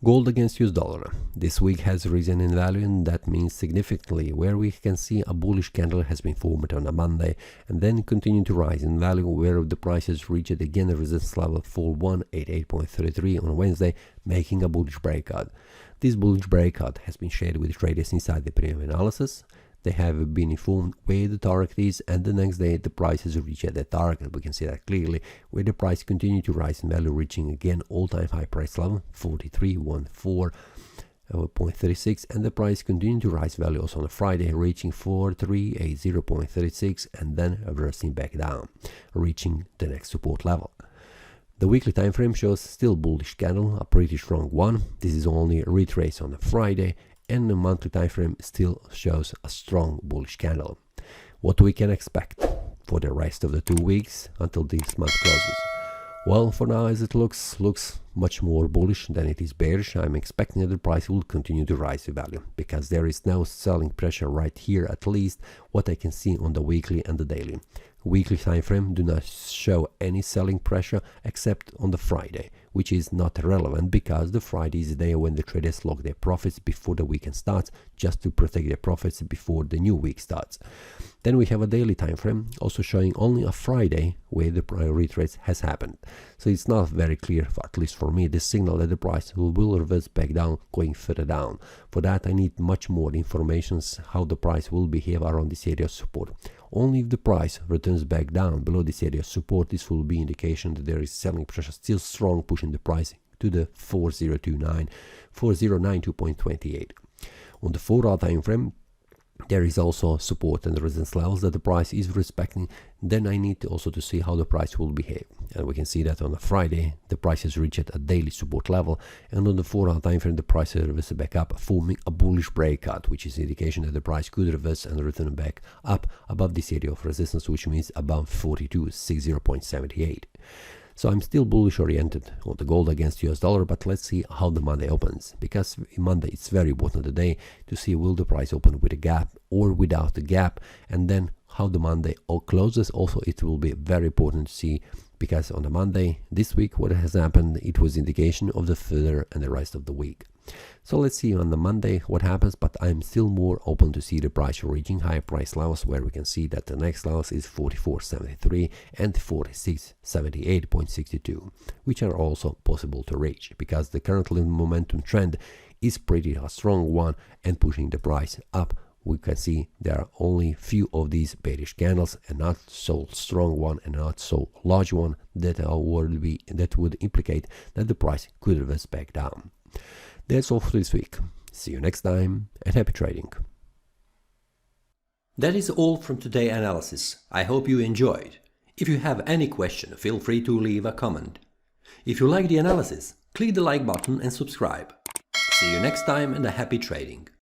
Gold against US dollar. This week has risen in value, and that means significantly, where we can see a bullish candle has been formed on a Monday and then continue to rise in value, where the price has reached again the resistance level for 188.33 on Wednesday, making a bullish breakout. This bullish breakout has been shared with traders inside the premium analysis. They have been informed where the target is, and the next day the price has reached the target. We can see that clearly, where the price continued to rise in value, reaching again all-time high price level 4314.36, and the price continued to rise value also on a Friday, reaching 4380.36 and then reversing back down, reaching the next support level. The weekly time frame shows still bullish candle, a pretty strong one. This is only a retrace on a Friday, and the monthly time frame still shows a strong bullish candle. What we can expect for the rest of the 2 weeks until this month closes? Well, for now, as it looks much more bullish than it is bearish. I'm expecting that the price will continue to rise in value because there is no selling pressure right here, at least what I can see on the weekly and the daily. Weekly time frame do not show any selling pressure except on the Friday, which is not relevant because the Friday is the day when the traders lock their profits before the weekend starts, just to protect their profits before the new week starts. Then we have a daily time frame also showing only a Friday where the retrace has happened. So it's not very clear, at least for me, the signal that the price will reverse back down, going further down. For that I need much more information how the price will behave around this area of support. Only if the price returns back down below this area of support, this will be indication that there is selling pressure still strong, pushing the price to the 4092.28. On the 4-hour time frame, there is also support and resistance levels that the price is respecting. Then I need also to see how the price will behave, and we can see that on a Friday the price has reached a daily support level, and on the 4-hour time frame the price has reversed back up, forming a bullish breakout, which is an indication that the price could reverse and return back up above this area of resistance, which means above 4260.78. So I'm still bullish oriented on the gold against US dollar, but let's see how the Monday opens, because Monday it's very important today to see will the price open with a gap or without a gap, and then how the Monday closes. Also, it will be very important to see, because on the Monday this week what has happened, it was indication of the further and the rest of the week. So let's see on the Monday what happens, but I'm still more open to see the price reaching higher price levels, where we can see that the next levels is 44.73 and 46.78.62, which are also possible to reach, because the current momentum trend is pretty a strong one and pushing the price up. We can see there are only few of these bearish candles, and not so strong one and not so large one that would implicate that the price could reverse back down. That's all for this week. See you next time and happy trading. That is all from today's analysis. I hope you enjoyed. If you have any question, feel free to leave a comment. If you like the analysis, click the like button and subscribe. See you next time and a happy trading.